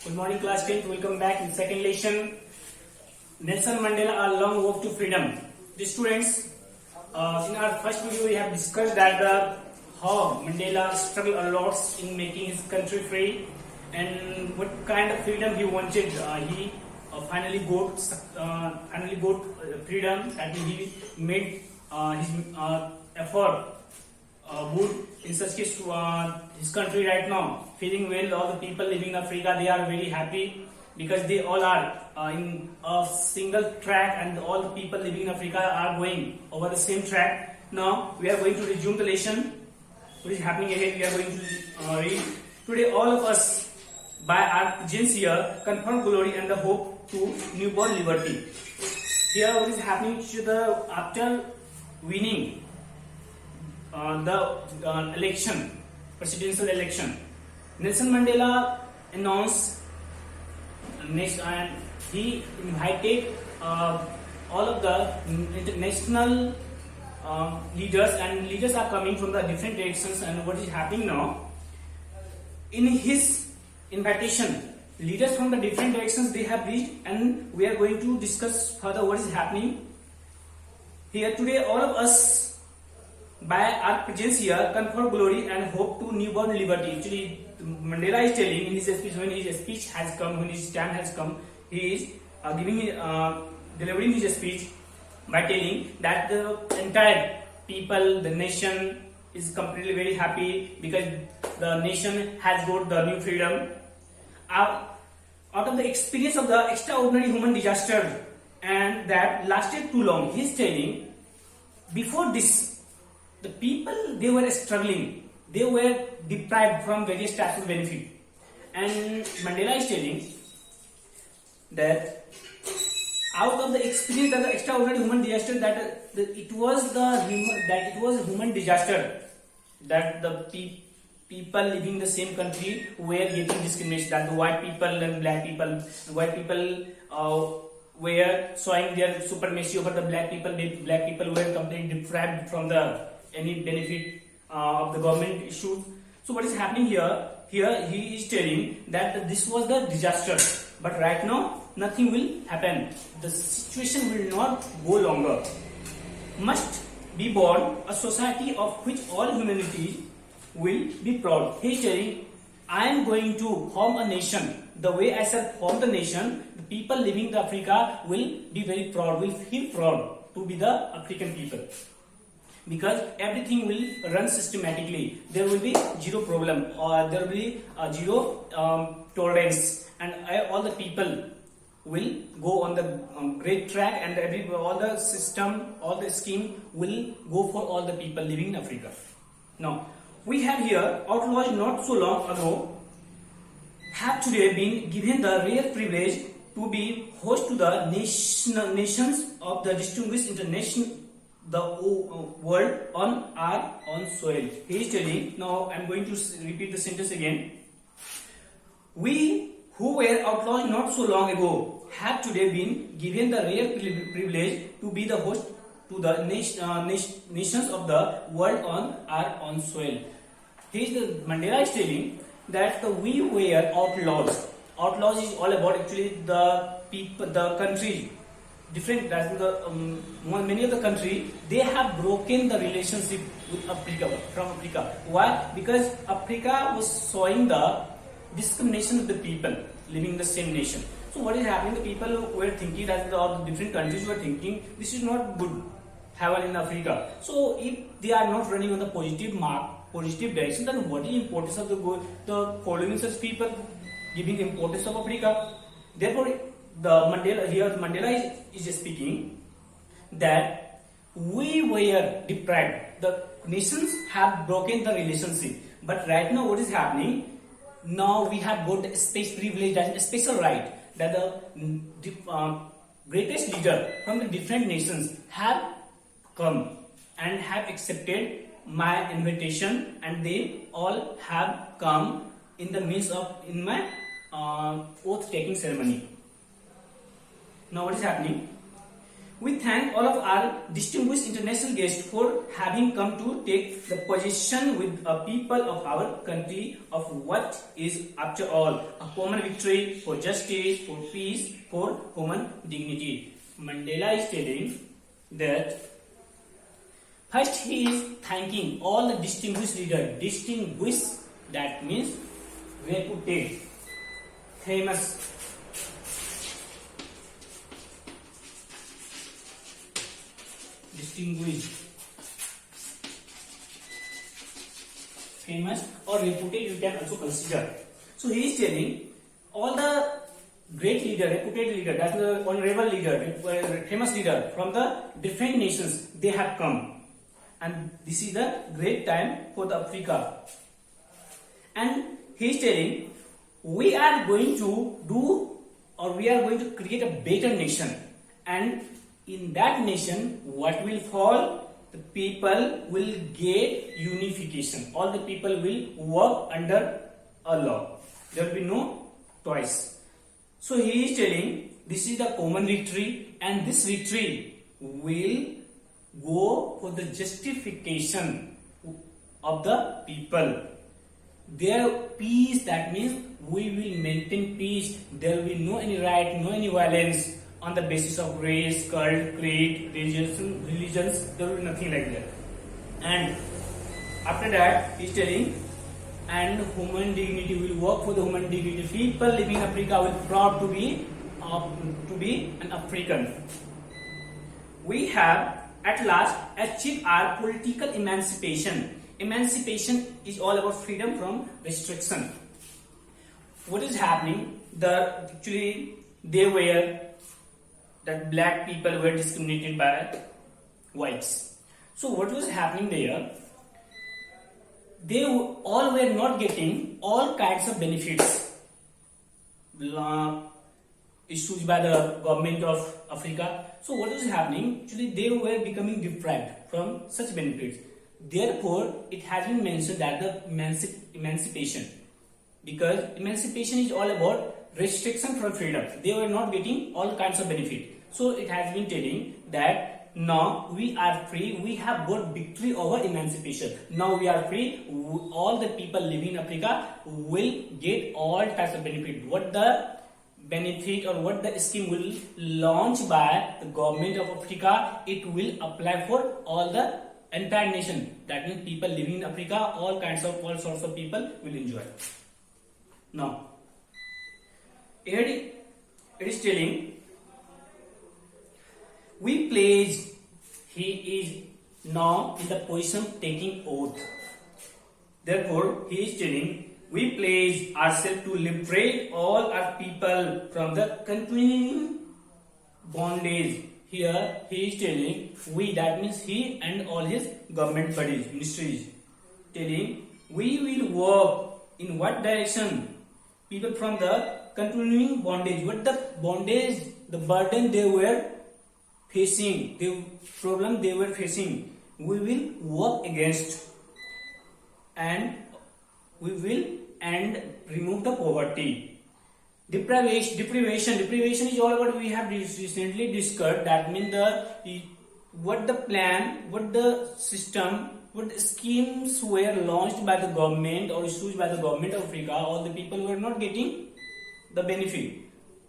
Good morning, class 10th. Welcome back in second lesson. Nelson Mandela, a long walk to freedom. The students, in our first video, we have discussed that how Mandela struggled a lot in making his country free, and what kind of freedom he wanted. He finally got freedom, and he made his effort good in such case his country right now feeling well. All the people living in Africa, they are very happy because they all are in a single track, and all the people living in Africa are going over the same track. Now we are going to resume the lesson. What is happening ahead? We are going to read today. All of us by our presence here confirm glory and the hope to newborn liberty. Here what is happening to the after winning the presidential election, Nelson Mandela announced next, and he invited all of the international leaders, and leaders are coming from the different directions. And what is happening now, in his invitation, leaders from the different directions, they have reached, and we are going to discuss further what is happening here today. All of us by our presence here confer glory and hope to newborn liberty. Actually, Mandela is telling in his speech, when his speech has come, when his time has come, he is delivering his speech by telling that the entire people, the nation is completely very happy because the nation has got the new freedom. Out of the experience of the extraordinary human disaster and that lasted too long, he is telling before this, the people, they were struggling, they were deprived from various types of benefit, and Mandela is telling that out of the experience of the extraordinary human disaster, that it was a human disaster, that the people living in the same country were getting discrimination, that the white people and black people, were showing their supremacy over the black people. The black people were completely deprived from the any benefit of the government issue. So what is happening here? Here he is telling that this was the disaster, but right now nothing will happen. The situation will not go longer. Must be born a society of which all humanity will be proud. He is telling, I am going to form a nation. The way I shall form the nation, the people living in Africa will be very proud, will feel proud to be the African people. Because everything will run systematically, there will be zero problem, or there will be zero tolerance, and all the people will go on the great track, and all the system, all the scheme will go for all the people living in Africa. Now we have here outlaws not so long ago have today been given the rare privilege to be host to the nations of the distinguished international the world on our own soil. He is telling, now I am going to repeat the sentence again. We who were outlaws not so long ago have today been given the rare privilege to be the host to the nations of the world on our own soil. Mandela is telling that we were outlaws. Outlaws is all about actually the people, the country. Different many of the country, they have broken the relationship with Africa, from Africa. Why? Because Africa was showing the discrimination of the people living in the same nation. So what is happening? The people were thinking that all the different countries were thinking this is not good happen in Africa. So if they are not running on the positive direction, then what is the importance of the following such people, giving importance of Africa? Therefore, Mandela is speaking that we were deprived. The nations have broken the relationship, but right now what is happening? Now we have got the space privilege, that is a special right, that the greatest leader from the different nations have come and have accepted my invitation, and they all have come in the midst of in my oath taking ceremony. Now what is happening? We thank all of our distinguished international guests for having come to take the position with the people of our country of what is, after all, a common victory for justice, for peace, for human dignity. Mandela is telling that first he is thanking all the distinguished leaders. Distinguished, that means reputed, famous, distinguished, famous or reputed, you can also consider. So he is telling all the great leader, reputed leader, that's the honorable leader, famous leader from the different nations, they have come, and this is the great time for the Africa. And he is telling we are going to do, or we are going to create a better nation, and in that nation what will fall, the people will get unification, all the people will work under a law, there will be no choice. So he is telling this is the common victory, and this victory will go for the justification of the people. Their peace, that means we will maintain peace, there will be no any riot, no any violence on the basis of race, cult, creed, religions, there will be nothing like that. And after that he is telling, and human dignity will work for the human dignity. People living in Africa will be proud to be an African. We have at last achieved our political emancipation. Emancipation is all about freedom from restriction. What is happening? Actually they were that black people were discriminated by whites. So what was happening there? They all were not getting all kinds of benefits issued by the government of Africa. So what was happening? Actually they were becoming deprived from such benefits. Therefore it has been mentioned that the emancipation, because emancipation is all about restriction from freedom. They were not getting all kinds of benefit. So it has been telling that now we are free, we have got victory over emancipation. Now we are free, all the people living in Africa will get all types of benefit. What the benefit or what the scheme will launch by the government of Africa, it will apply for all the entire nation. That means people living in Africa, all sorts of people will enjoy. Now, it is telling, we pledge, he is now in the position of taking oath. Therefore, he is telling, we pledge ourselves to liberate all our people from the continuing bondage. Here, he is telling, we, that means he and all his government bodies, ministries, telling, we will work in what direction? People from the continuing bondage. What the bondage, the burden they were facing, the problem they were facing, we will work against, and we will remove the poverty. Deprivation is all about, we have recently discussed, that means what the plan, what the system, what the schemes were launched by the government or issued by the government of Africa, all the people were not getting the benefit,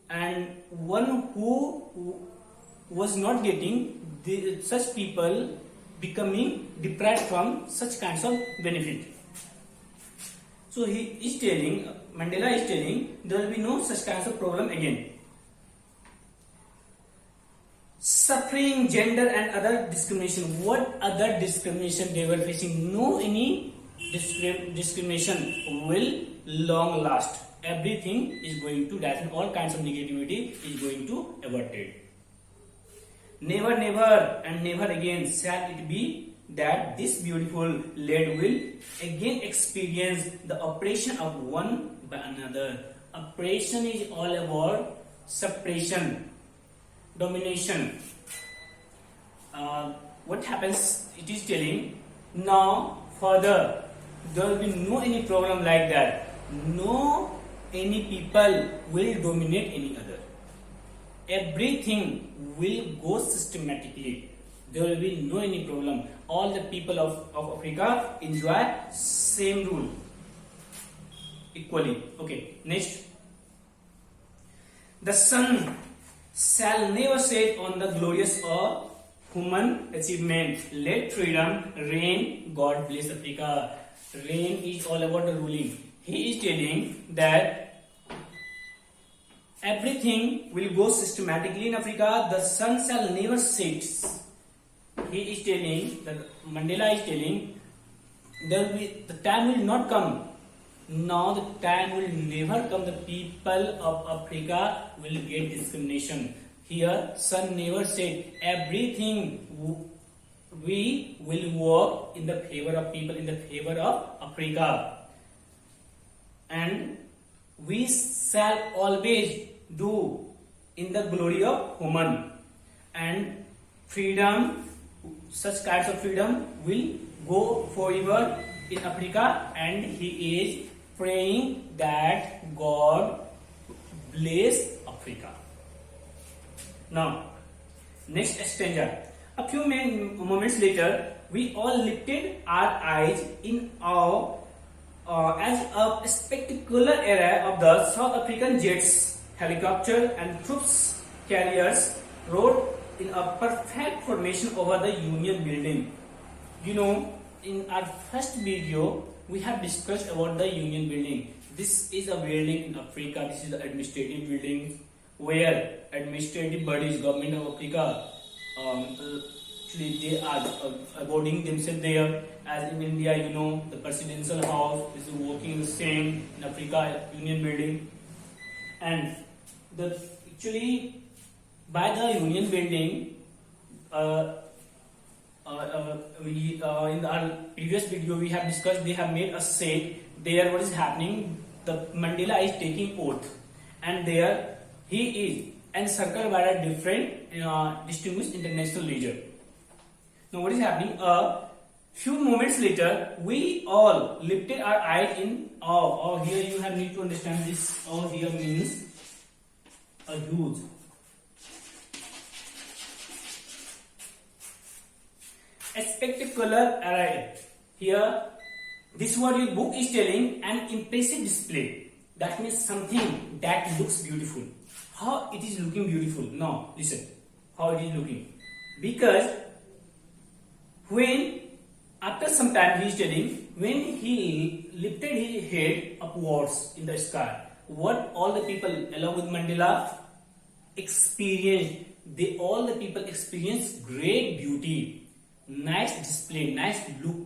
and one who was not getting such people becoming deprived from such kinds of benefit. So he is telling, Mandela is telling, there will be no such kinds of problem again. Suffering, gender and other discrimination. What other discrimination they were facing? No any discrimination will long last. Everything is going to die, and all kinds of negativity is going to averted. Never, never and never again shall it be that this beautiful land will again experience the oppression of one by another. Oppression is all about suppression, domination. What happens? It is telling, now further there will be no any problem like that. No any people will dominate any other. everything will go systematically. There will be no any problem. All the people of Africa enjoy same rule equally. Okay, next. The sun shall never set on the glorious or human achievement. Let freedom reign. God bless Africa. Reign is all about the ruling. He is telling that everything will go systematically in Africa. The sun shall never set. He is telling that Mandela is telling there will be, the time will not come. Now the time will never come. The people of Africa will get discrimination. Here, sun never said everything we will work in the favor of people, in the favor of Africa, and we shall always do in the glory of human, and freedom, such kinds of freedom will go forever in Africa. And he is praying that God bless Africa. Now, next stanza. A few moments later, we all lifted our eyes in awe as a spectacular array of the South African jets, helicopters, and troops carriers rode in a perfect formation over the Union Building. You know, in our first video, we have discussed about the Union Building. This is a building in Africa. This is the administrative building where administrative bodies, government of Africa, actually they are abiding themselves there. As in India, you know, the presidential house is working the same. In Africa, Union Building, and the actually by the Union Building. In our previous video we have discussed, they have made a set there. What is happening? The Mandela is taking oath, and there he is encircled by a different distinguished international leader. Now what is happening? A few moments later, we all lifted our eyes in awe. Here you have need to understand this. Awe here means a huge. A spectacular array. Here, this what your book is telling, an impressive display. That means something that looks beautiful. How it is looking beautiful? Now, listen. How it is looking. Because when, after some time he is telling, when he lifted his head upwards in the sky, what all the people along with Mandela experienced, all the people experienced great beauty. Nice display, nice look.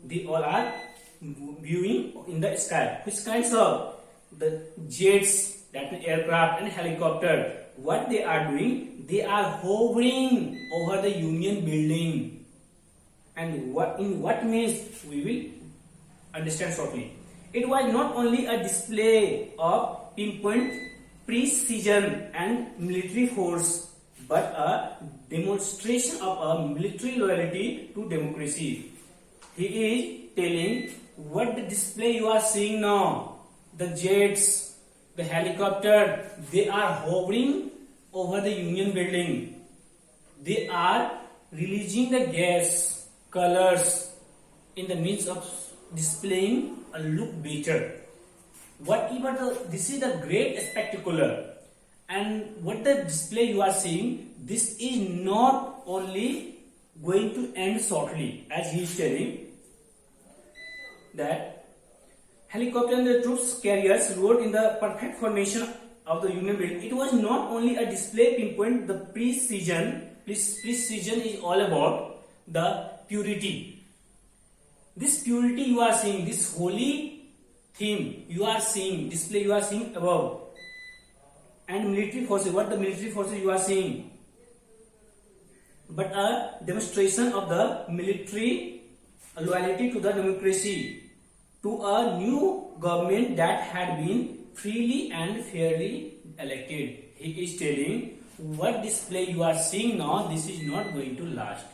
They all are viewing in the sky. Which kinds of? The jets, that means aircraft and helicopter. What they are doing? They are hovering over the Union Building. And what means we will understand shortly. It was not only a display of pinpoint precision and military force, but a demonstration of a military loyalty to democracy. He is telling what the display you are seeing now. The jets, the helicopter, they are hovering over the Union Building. They are releasing the gas, colors in the midst of displaying a look better. This is the great spectacular. And what the display you are seeing, this is not only going to end shortly, as he is telling that helicopter and the troops carriers rode in the perfect formation of the Union Building. It was not only a display pinpoint the precision. Precision is all about the purity. This purity you are seeing, this holy theme you are seeing, display you are seeing above. And military forces, what the military forces you are seeing? But a demonstration of the military loyalty to the democracy, to a new government that had been freely and fairly elected. He is telling what display you are seeing now, this is not going to last.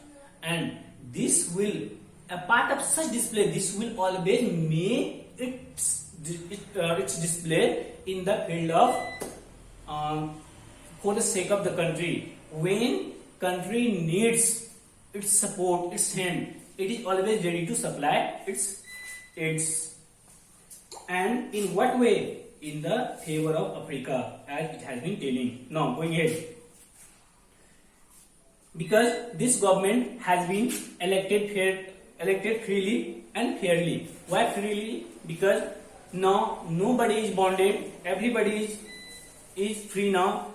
And this will, a part of such display, this will always make its display in the field of for the sake of the country. When country needs its support, its hand, it is always ready to supply its aids. And in what way? In the favor of Africa, as it has been telling. Now going ahead, because this government has been elected freely and fairly. Why freely? Because now nobody is bonded, everybody is free now,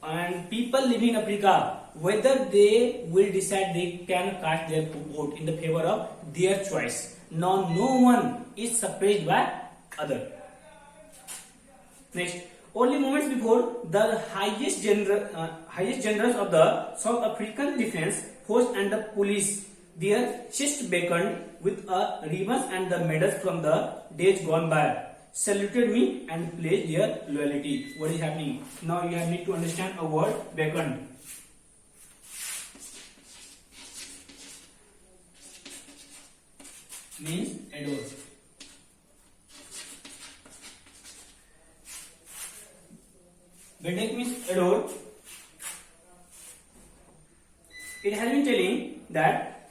and people living in Africa, whether they will decide, they can cast their vote in the favor of their choice. Now no one is suppressed by other. Next, only moments before, the highest generals of the South African Defence Force and the police, their chest beckoned with a ribbons and the medals from the days gone by, saluted me and pledged their loyalty. What is happening? Now you need to understand a word, beckoned. Means adore. Bedak means adore. It has been telling that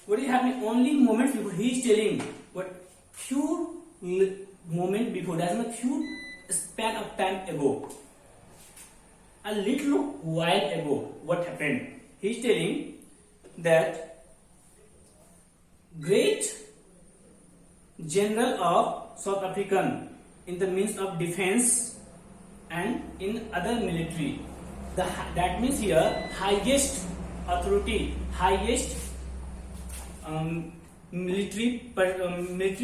what is happening only moments before. He is telling what few moment before, that is a few span of time ago, a little while ago, what happened? He is telling that great general of South African in the means of defense and in other military, that means here highest authority, highest military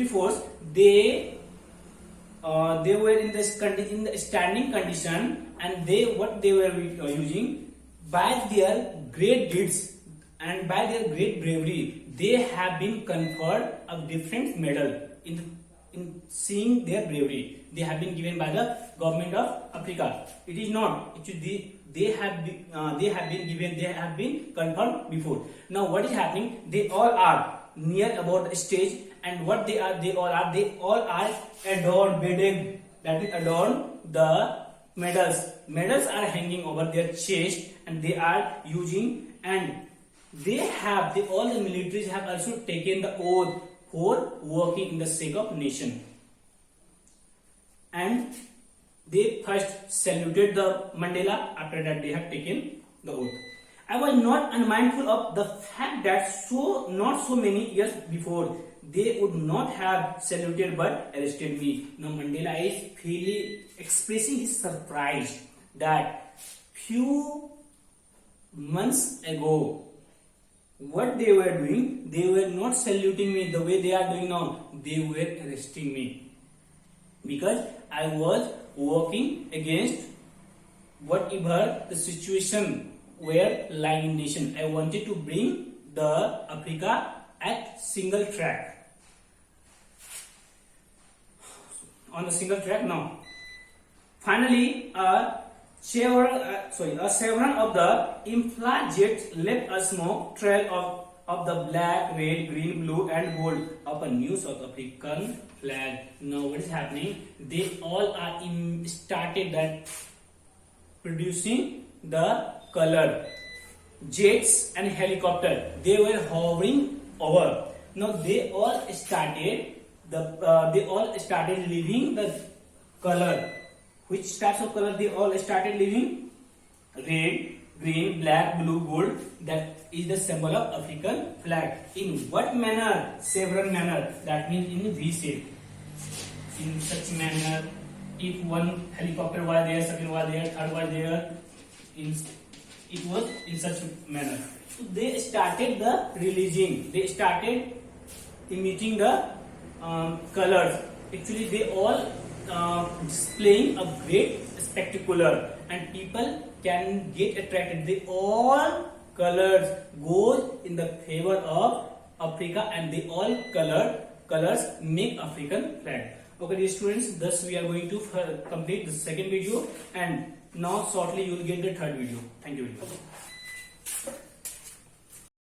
force, they were in the standing condition, and what they were using, by their great deeds and by their great bravery, they have been conferred a different medal. In seeing their bravery, they have been given by the government of Africa. It is not actually they have been confirmed before. Now what is happening? They all are near about the stage, and what they all are adorned, bedecked, that is adorned the medals. Medals are hanging over their chest, and they are using, and all the militaries have also taken the oath for working in the sake of nation. And they first saluted the Mandela, after that they have taken the oath. I was not unmindful of the fact that not so many years before they would not have saluted but arrested me. Now Mandela is expressing his surprise that few months ago, what they were doing, they were not saluting me the way they are doing now. They were arresting me because I was working against whatever the situation were lying in nation. I wanted to bring the Africa at single track. On the single track now. Finally, several of the in-flight jets left a smoke trail of the black, red, green, blue and gold of a new South African flag. Now what is happening? They all are started that producing the color. Jets and helicopter, they were hovering over. Now they all started leaving the color. Which types of color they all started leaving? Red, green, black, blue, gold. That is the symbol of African flag. In what manner? Several manner. That means in V shape. In such manner, if one helicopter was there, second was there, third was there, it was in such manner. So they started the releasing. They started emitting the colors. Actually, they all displaying a great spectacular, and people can get attracted. They all colors goes in the favor of Africa, and they all colors make African flag. Okay, dear students, thus we are going to complete the second video, and now shortly you will get the third video. Thank you very much.